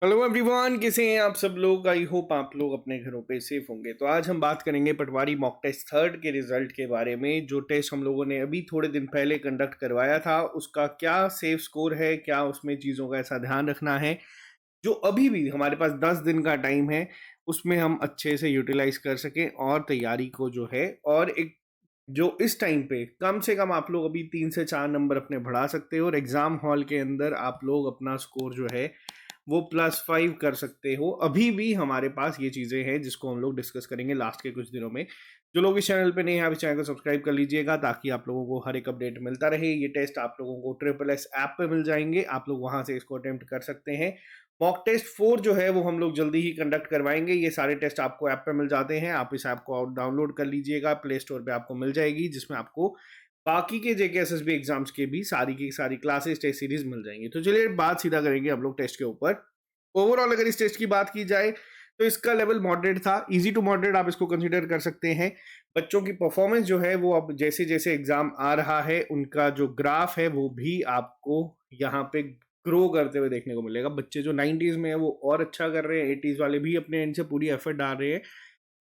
Hello everyone, कैसे हैं आप सब लोग। आई होप आप लोग अपने घरों पे सेफ होंगे। तो आज हम बात करेंगे पटवारी मॉक टेस्ट थर्ड के रिजल्ट के बारे में। जो टेस्ट हम लोगों ने अभी थोड़े दिन पहले कंडक्ट करवाया था, उसका क्या सेफ स्कोर है, क्या उसमें चीज़ों का ऐसा ध्यान रखना है जो अभी भी हमारे पास 10 दिन का टाइम है, उसमें हम अच्छे से यूटिलाइज कर सकें और तैयारी को जो है, और एक जो इस टाइम पे कम से कम आप लोग अभी 3 से 4 नंबर अपने बढ़ा सकते हो और एग्जाम हॉल के अंदर आप लोग अपना स्कोर जो है वो +5 कर सकते हो। अभी भी हमारे पास ये चीज़ें हैं जिसको हम लोग डिस्कस करेंगे लास्ट के कुछ दिनों में। जो लोग इस चैनल पे नए हैं, आप इस चैनल को सब्सक्राइब कर लीजिएगा ताकि आप लोगों को हर एक अपडेट मिलता रहे। ये टेस्ट आप लोगों को ट्रिपल एस ऐप पे मिल जाएंगे, आप लोग वहां से इसको अटेम्प्ट कर सकते हैं। मॉक टेस्ट 4 जो है वो हम लोग जल्दी ही कंडक्ट करवाएंगे। ये सारे टेस्ट आपको ऐप पे मिल जाते हैं, आप इस ऐप को डाउनलोड कर लीजिएगा, प्ले स्टोर पे आपको मिल जाएगी, जिसमें आपको बाकी के जेके एसएसबी एग्जाम्स के भी सारी की सारी क्लासेस टेस्ट सीरीज मिल जाएंगी। तो चलिए बात सीधा करेंगे हम लोग टेस्ट के ऊपर। ओवरऑल अगर इस टेस्ट की बात की जाए तो इसका लेवल मॉडरेट था, इजी टू मॉडरेट आप इसको कंसीडर कर सकते हैं। बच्चों की परफॉर्मेंस जो है वो अब जैसे जैसे एग्जाम आ रहा है, उनका जो ग्राफ है वो भी आपको यहाँ पे ग्रो करते हुए देखने को मिलेगा। बच्चे जो 90s में है वो और अच्छा कर रहे हैं, 80s वाले भी अपने एंड से पूरी एफर्ट डाल रहे हैं।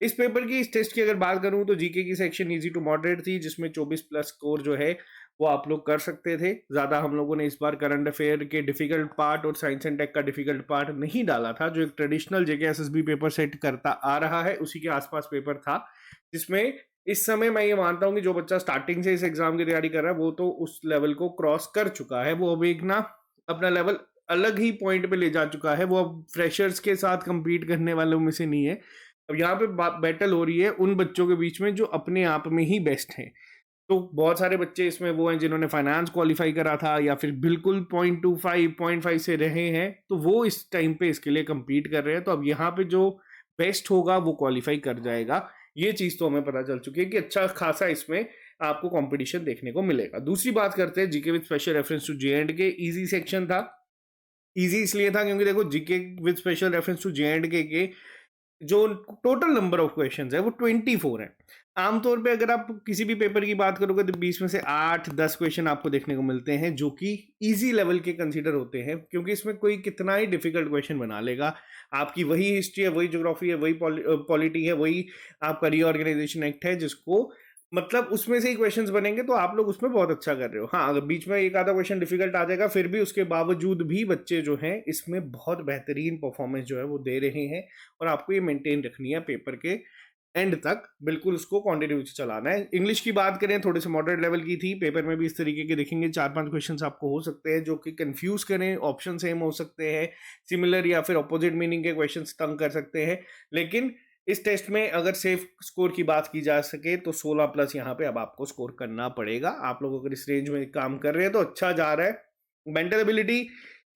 इस पेपर की, इस टेस्ट की अगर बात करूं तो जीके की सेक्शन इजी टू मॉडरेट थी, जिसमें 24+ स्कोर जो है वो आप लोग कर सकते थे। ज्यादा हम लोगों ने इस बार करंट अफेयर के डिफिकल्ट पार्ट और साइंस एंड टेक का डिफिकल्ट पार्ट नहीं डाला था। जो एक ट्रेडिशनल जेके एसएसबी पेपर सेट करता आ रहा है उसी के आसपास पेपर था, जिसमें इस समय मैं ये मानता हूँ कि जो बच्चा स्टार्टिंग से इस एग्जाम की तैयारी कर रहा है वो तो उस लेवल को क्रॉस कर चुका है। वो अब एक ना अपना लेवल अलग ही पॉइंट पे ले जा चुका है। वो अब फ्रेशर्स के साथ compete करने वालों में से नहीं है। अब यहाँ पे बैटल हो रही है उन बच्चों के बीच में जो अपने आप में ही बेस्ट हैं। तो बहुत सारे बच्चे इसमें वो हैं जिन्होंने फाइनेंस क्वालिफाई करा था या फिर बिल्कुल 0.25 से रहे हैं, तो वो इस टाइम पे इसके लिए compete कर रहे हैं। तो अब यहाँ पे जो बेस्ट होगा वो क्वालिफाई कर जाएगा। ये चीज तो हमें पता चल चुकी है कि अच्छा खासा इसमें आपको कंपटीशन देखने को मिलेगा। दूसरी बात करते हैं GK with special reference to J and K. Easy section था। इजी इसलिए था क्योंकि देखो GK with special reference to J and K जो टोटल नंबर ऑफ क्वेश्चंस है वो 24 है। आमतौर पे अगर आप किसी भी पेपर की बात करोगे तो 20 में से 8-10 क्वेश्चन आपको देखने को मिलते हैं जो कि इजी लेवल के कंसीडर होते हैं, क्योंकि इसमें कोई कितना ही डिफिकल्ट क्वेश्चन बना लेगा। आपकी वही हिस्ट्री है, वही ज्योग्राफी है, वही पॉलिटी है, वही आपका रीऑर्गेनाइजेशन एक्ट है, जिसको मतलब उसमें से ही क्वेश्चंस बनेंगे तो आप लोग उसमें बहुत अच्छा कर रहे हो। हाँ, अगर बीच में एक आधा क्वेश्चन डिफिकल्ट आ जाएगा, फिर भी उसके बावजूद भी बच्चे जो हैं इसमें बहुत बेहतरीन परफॉर्मेंस जो है वो दे रहे हैं, और आपको ये मेंटेन रखनी है पेपर के एंड तक। बिल्कुल उसको कंटिन्यू चलाना है। इंग्लिश की बात करें, थोड़े से मॉडरेट लेवल की थी। पेपर में भी इस तरीके के देखेंगे 4-5 क्वेश्चंस आपको हो सकते हैं जो कि कंफ्यूज करें, ऑप्शन सेम हो सकते हैं, सिमिलर या फिर ऑपोजिट मीनिंग के क्वेश्चंस तंग कर सकते हैं। लेकिन इस टेस्ट में अगर सेफ स्कोर की बात की जा सके तो 16+ यहाँ पे अब आपको स्कोर करना पड़ेगा। आप लोग अगर इस रेंज में काम कर रहे हैं तो अच्छा जा रहा है। Mental ability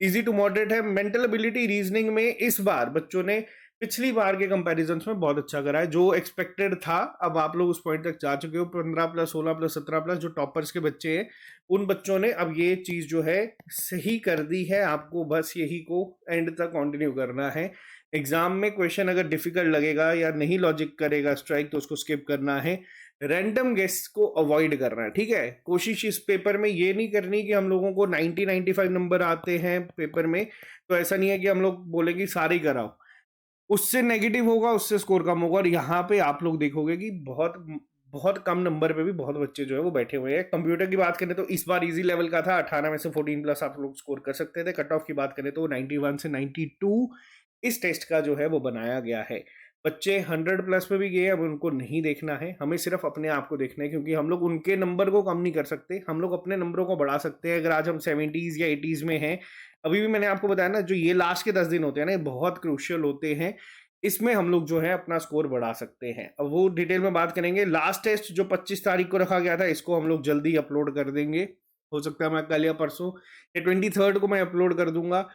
easy to moderate है। मेंटल एबिलिटी रीजनिंग में इस बार बच्चों ने पिछली बार के कंपैरिजन में बहुत अच्छा करा है। जो एक्सपेक्टेड था अब आप लोग उस पॉइंट तक जा चुके हो। 15+, 16+, 17+ जो टॉपर्स के बच्चे हैं उन बच्चों ने अब ये चीज जो है सही कर दी है। आपको बस यही को एंड तक कंटिन्यू करना है। एग्जाम में क्वेश्चन अगर डिफिकल्ट लगेगा या नहीं लॉजिक करेगा स्ट्राइक तो उसको स्किप करना है। रैंडम गेस को अवॉइड करना है, ठीक है। कोशिश इस पेपर में ये नहीं करनी कि हम लोगों को 90-95 नंबर आते हैं पेपर में, तो ऐसा नहीं है कि हम लोग बोलेंगे सारे ही कराओ। उससे नेगेटिव होगा, उससे स्कोर कम होगा। और यहाँ पे आप लोग देखोगे कि बहुत बहुत कम नंबर पे भी बहुत बच्चे जो है वो बैठे हुए हैं। कंप्यूटर की बात करें तो इस बार इजी लेवल का था, 18 में से 14+ आप लोग स्कोर कर सकते थे। कट ऑफ की बात करें तो 91 से 92 इस टेस्ट का जो है वो बनाया गया है। बच्चे 100+ पे भी गए, अब उनको नहीं देखना है, हमें सिर्फ अपने आप को देखना है, क्योंकि हम लोग उनके नंबर को कम नहीं कर सकते, हम लोग अपने नंबरों को बढ़ा सकते हैं। अगर आज हम 70s या 80s में हैं, अभी भी मैंने आपको बताया ना, जो ये लास्ट के 10 दिन होते हैं ना, ये बहुत क्रूशियल होते हैं। इसमें हम लोग जो है अपना स्कोर बढ़ा सकते हैं। अब वो डिटेल में बात करेंगे। लास्ट टेस्ट जो 25 तारीख को रखा गया था, इसको हम लोग जल्दी अपलोड कर देंगे। हो सकता है मैं कल या परसों या 23 को मैं अपलोड कर दूंगा।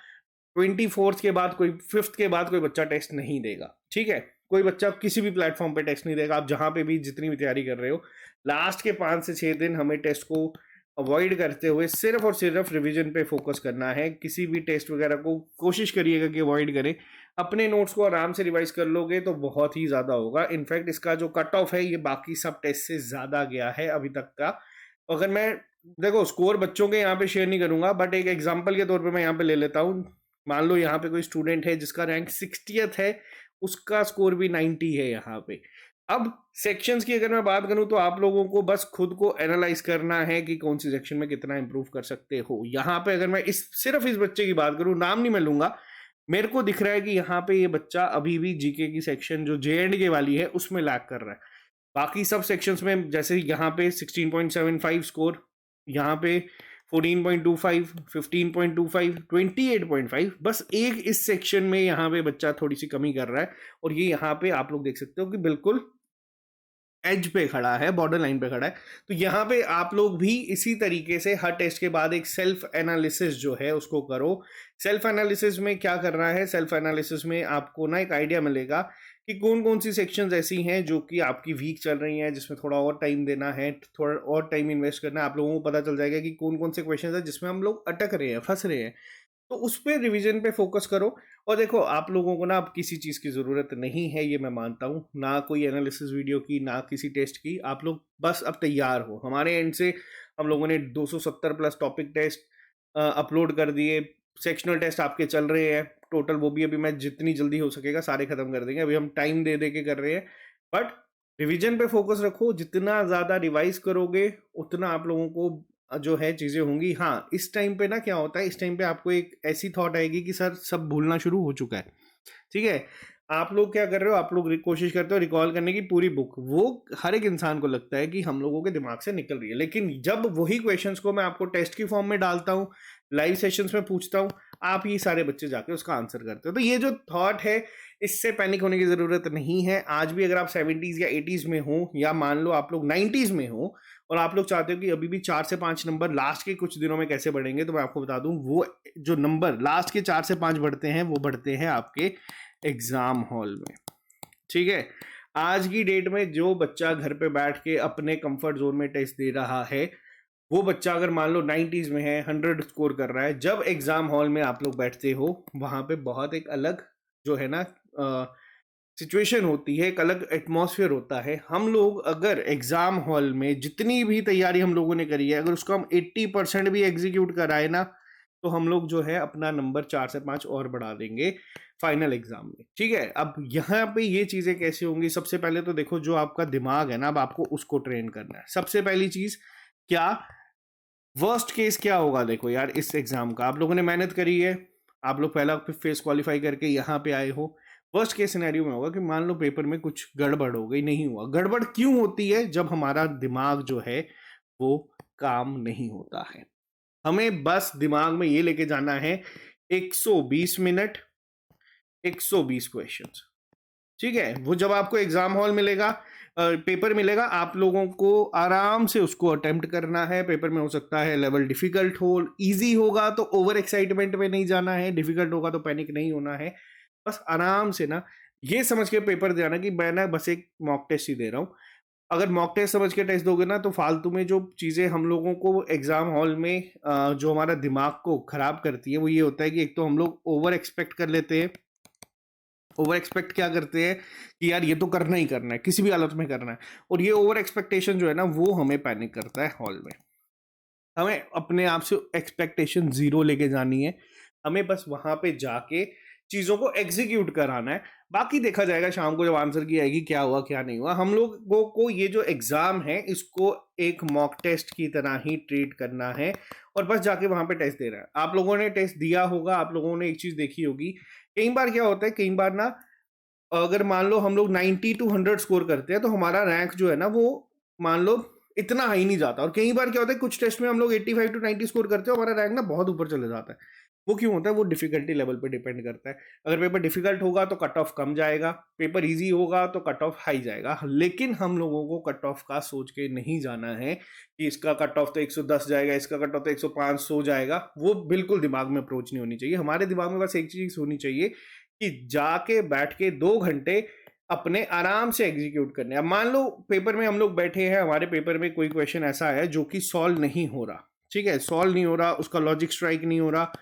24 के बाद कोई, 5 के बाद कोई बच्चा टेस्ट नहीं देगा, ठीक है। कोई बच्चा किसी भी प्लेटफॉर्म पे टेस्ट नहीं देगा। आप जहां पे भी जितनी भी तैयारी कर रहे हो, लास्ट के 5 से 6 दिन हमें टेस्ट को अवॉइड करते हुए सिर्फ और सिर्फ रिवीजन पे फोकस करना है। किसी भी टेस्ट वगैरह को कोशिश करिएगा कि अवॉइड करें। अपने नोट्स को आराम से रिवाइज कर लोगे तो बहुत ही ज्यादा होगा। इनफैक्ट इसका जो कट ऑफ है ये बाकी सब टेस्ट से ज्यादा गया है अभी तक का। अगर मैं, देखो, स्कोर बच्चों के यहाँ पे शेयर नहीं करूंगा, बट एक एग्जाम्पल के तौर पे मैं यहाँ पे ले लेता हूँ। मान लो यहाँ पे कोई स्टूडेंट है जिसका रैंक 60th है, उसका स्कोर भी 90 है यहाँ पे। अब सेक्शंस की अगर मैं बात करूं तो आप लोगों को बस खुद को एनालाइज करना है कि कौन सी सेक्शन में कितना इंप्रूव कर सकते हो। यहाँ पे अगर मैं सिर्फ इस बच्चे की बात करूं, नाम नहीं मैं लूंगा, मेरे को दिख रहा है कि यहाँ पे ये बच्चा अभी भी जीके की सेक्शन जो JNK वाली है उसमें लैग कर रहा है। बाकी सब सेक्शंस में जैसे यहाँ पे 16.75 स्कोर, यहाँ पे 14.25, 15.25, 28.5, बस एक इस सेक्शन में यहाँ पे बच्चा थोड़ी सी कमी कर रहा है। और ये यहाँ पे आप लोग देख सकते हो कि बिल्कुल एज पे खड़ा है, बॉर्डर लाइन पे खड़ा है। तो यहाँ पे आप लोग भी इसी तरीके से हर टेस्ट के बाद एक सेल्फ एनालिसिस जो है उसको करो। सेल्फ एनालिसिस में क्या करना है, सेल्फ एनालिसिस में आपको ना एक आइडिया मिलेगा कि कौन कौन सी सेक्शंस ऐसी हैं जो कि आपकी वीक चल रही हैं, जिसमें थोड़ा और टाइम देना है, थोड़ा और टाइम इन्वेस्ट करना है। आप लोगों को पता चल जाएगा कि कौन कौन से क्वेश्चन है जिसमें हम लोग अटक रहे हैं, फंस रहे हैं। तो उस पर रिवीजन पे फोकस करो। और देखो, आप लोगों को ना अब किसी चीज़ की ज़रूरत नहीं है, ये मैं मानता हूँ, ना कोई एनालिसिस वीडियो की, ना किसी टेस्ट की। आप लोग बस अब तैयार हो। हमारे एंड से हम लोगों ने 270 प्लस टॉपिक टेस्ट अपलोड कर दिए। सेक्शनल टेस्ट आपके चल रहे हैं टोटल, वो भी अभी मैं जितनी जल्दी हो सकेगा सारे खत्म कर देंगे। अभी हम टाइम दे दे के कर रहे हैं, बट रिवीजन पे फोकस रखो। जितना ज़्यादा रिवाइज करोगे उतना आप लोगों को जो है चीज़ें होंगी। हाँ, इस टाइम पे ना क्या होता है, इस टाइम पे आपको एक ऐसी थॉट आएगी कि सर सब भूलना शुरू हो चुका है। ठीक है, आप लोग क्या कर रहे हो, आप लोग कोशिश करते हो रिकॉल करने की पूरी बुक। वो हर एक इंसान को लगता है कि हम लोगों के दिमाग से निकल रही है, लेकिन जब वही क्वेश्चंस को मैं आपको टेस्ट की फॉर्म में डालता हूँ, लाइव सेशंस में पूछता हूँ, आप ये सारे बच्चे जाके उसका आंसर करते हो। तो ये जो थॉट है, इससे पैनिक होने की ज़रूरत नहीं है। आज भी अगर आप 70s या 80s में हो, या मान लो आप लोग 90s में हो, और आप लोग चाहते हो कि अभी भी 4 से 5 नंबर लास्ट के कुछ दिनों में कैसे बढ़ेंगे, तो मैं आपको बता दूं, वो जो नंबर लास्ट के 4 से 5 बढ़ते हैं, वो बढ़ते हैं आपके एग्जाम हॉल में। ठीक है, आज की डेट में जो बच्चा घर पे बैठ के अपने कंफर्ट जोन में टेस्ट दे रहा है, वो बच्चा अगर मान लो 90s में है, 100 स्कोर कर रहा है, जब एग्जाम हॉल में आप लोग बैठते हो, वहां पे बहुत एक अलग जो है ना सिचुएशन होती है, एक अलग एटमॉस्फेयर होता है। हम लोग अगर एग्जाम हॉल में जितनी भी तैयारी हम लोगों ने करी है, अगर उसको हम 80% भी एग्जीक्यूट कराए ना, तो हम लोग जो है अपना नंबर 4 से 5 और बढ़ा देंगे फाइनल एग्जाम में। ठीक है, अब यहाँ पे ये चीजें कैसे होंगी, सबसे पहले तो देखो, जो आपका दिमाग है ना, अब आपको उसको ट्रेन करना है। सबसे पहली चीज क्या, वर्स्ट केस क्या होगा। देखो यार, इस एग्जाम का आप लोगों ने मेहनत करी है, आप लोग पहला फेस क्वालिफाई करके यहाँ पे आए हो। वर्स्ट केस सिनेरियो में होगा कि मान लो पेपर में कुछ गड़बड़ हो गई, नहीं हुआ। गड़बड़ क्यों होती है? जब हमारा दिमाग जो है वो काम नहीं होता है। हमें बस दिमाग में ये लेके जाना है 120 मिनट, 120 क्वेश्चंस। ठीक है, वो जब आपको एग्जाम हॉल मिलेगा, पेपर मिलेगा, आप लोगों को आराम से उसको अटेम्प्ट करना है। पेपर में हो सकता है लेवल डिफिकल्ट हो, इजी होगा तो ओवर एक्साइटमेंट में नहीं जाना है, डिफिकल्ट होगा तो पैनिक नहीं होना है। बस आराम से ना ये समझ के पेपर देना कि मैं ना बस एक मॉक टेस्ट ही दे रहा हूँ। अगर मॉक टेस्ट समझ के टेस्ट दोगे ना, तो फालतू में जो चीज़ें हम लोगों को एग्जाम हॉल में जो हमारा दिमाग को खराब करती है, वो ये होता है कि एक तो हम लोग ओवर एक्सपेक्ट कर लेते हैं। ओवर एक्सपेक्ट क्या करते हैं कि यार ये तो करना ही करना है, किसी भी हालत में करना है। और ये ओवर एक्सपेक्टेशन जो है ना, वो हमें पैनिक करता है हॉल में। हमें अपने आप से एक्सपेक्टेशन जीरो लेके जानी है। हमें बस वहां पे जाके चीजों को एग्जीक्यूट कराना है। बाकी देखा जाएगा शाम को जब आंसर की आएगी, क्या हुआ क्या नहीं हुआ। हम लोगों को ये जो एग्जाम है, इसको एक मॉक टेस्ट की तरह ही ट्रीट करना है, और बस जाके वहां पे टेस्ट दे रहा है। आप लोगों ने टेस्ट दिया होगा, आप लोगों ने एक चीज देखी होगी, कई बार क्या होता है, कई बार ना अगर मान लो हम लोग 90 to 100 स्कोर करते हैं, तो हमारा रैंक जो है ना, वो मान लो इतना हाई नहीं जाता। और कई बार क्या होता है, कुछ टेस्ट में हम लोग 85 to 90 स्कोर करते हैं, हमारा रैंक ना बहुत ऊपर चले जाता है। वो क्यों होता है? वो डिफिकल्टी लेवल पे डिपेंड करता है। अगर पेपर डिफिकल्ट होगा तो कट ऑफ कम जाएगा, पेपर इजी होगा तो कट ऑफ हाई जाएगा। लेकिन हम लोगों को कट ऑफ का सोच के नहीं जाना है कि इसका कट ऑफ तो 110 जाएगा, इसका कट ऑफ तो 105 हो जाएगा। वो बिल्कुल दिमाग में अप्रोच नहीं होनी चाहिए। हमारे दिमाग में बस एक चीज होनी चाहिए कि जाके बैठ के 2 घंटे अपने आराम से एग्जीक्यूट करने। अब मान लो पेपर में हम लोग बैठे हैं, हमारे पेपर में कोई क्वेश्चन ऐसा है जो कि सॉल्व नहीं हो रहा। ठीक है, सॉल्व नहीं हो रहा, उसका लॉजिक स्ट्राइक नहीं हो रहा,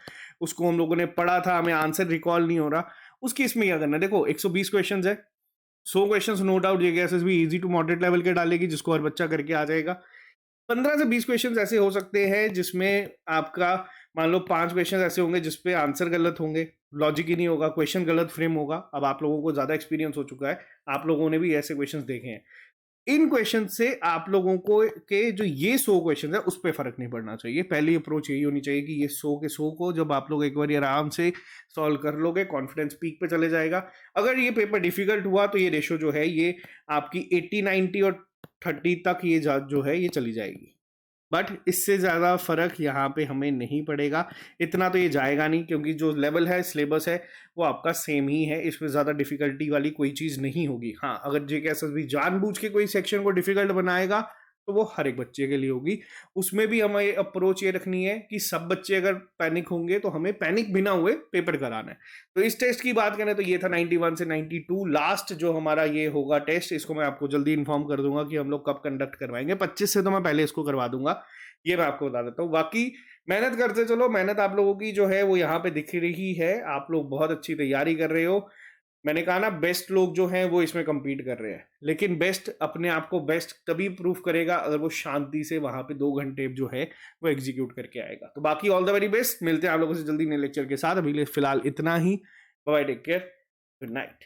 उसको हम लोगों ने पढ़ा था, हमें आंसर रिकॉल नहीं हो रहा। उस केस में क्या करना है? देखो, 120 क्वेश्चन है, 100 question no doubt JSSB easy to moderate level के डालेगी, जिसको हर बच्चा करके आ जाएगा। 15 से 20 क्वेश्चन ऐसे हो सकते हैं जिसमें आपका मान लो 5 क्वेश्चन ऐसे होंगे जिसपे आंसर गलत होंगे, लॉजिक ही नहीं होगा, क्वेश्चन गलत फ्रेम होगा। अब आप लोगों को ज़्यादा एक्सपीरियंस हो चुका है, आप लोगों ने भी ऐसे क्वेश्चंस देखे हैं। इन क्वेश्चन से आप लोगों को के जो ये 100 क्वेश्चन है उस पर फर्क नहीं पड़ना चाहिए। पहली अप्रोच यही होनी चाहिए कि ये 100 के 100 को जब आप लोग एक बार आराम से सॉल्व कर लोगे, कॉन्फिडेंस पीक पे चले जाएगा। अगर ये पेपर डिफिकल्ट हुआ तो ये रेशो जो है ये आपकी 80 90 और 30 तक ये जो है ये चली जाएगी। बट इससे ज़्यादा फर्क यहाँ पे हमें नहीं पड़ेगा, इतना तो ये जाएगा नहीं, क्योंकि जो लेवल है सिलेबस है वो आपका सेम ही है, इसमें ज़्यादा डिफिकल्टी वाली कोई चीज़ नहीं होगी। हाँ, अगर जेकेएसएसबी जानबूझ के कोई सेक्शन को डिफिकल्ट बनाएगा तो वो हर एक बच्चे के लिए होगी। उसमें भी हमें अप्रोच ये रखनी है कि सब बच्चे अगर पैनिक होंगे तो हमें पैनिक बिना हुए पेपर कराना है। तो इस टेस्ट की बात करें तो ये था 91 से 92। लास्ट जो हमारा ये होगा टेस्ट, इसको मैं आपको जल्दी इन्फॉर्म कर दूंगा कि हम लोग कब कंडक्ट करवाएंगे। 25 से तो मैं पहले इसको करवा दूंगा, ये मैं आपको बता देता हूँ। बाकी मेहनत करते चलो, मेहनत आप लोगों की जो है वो यहाँ पे दिख रही है, आप लोग बहुत अच्छी तैयारी कर रहे हो। मैंने कहा ना, बेस्ट लोग जो हैं वो इसमें compete कर रहे हैं, लेकिन बेस्ट अपने आप को बेस्ट तभी प्रूफ करेगा अगर वो शांति से वहां पे 2 घंटे जो है वो एग्जीक्यूट करके आएगा। तो बाकी ऑल द वेरी बेस्ट, मिलते हैं आप लोगों से जल्दी नए लेक्चर के साथ। अभी फिलहाल इतना ही, bye, take care, good night.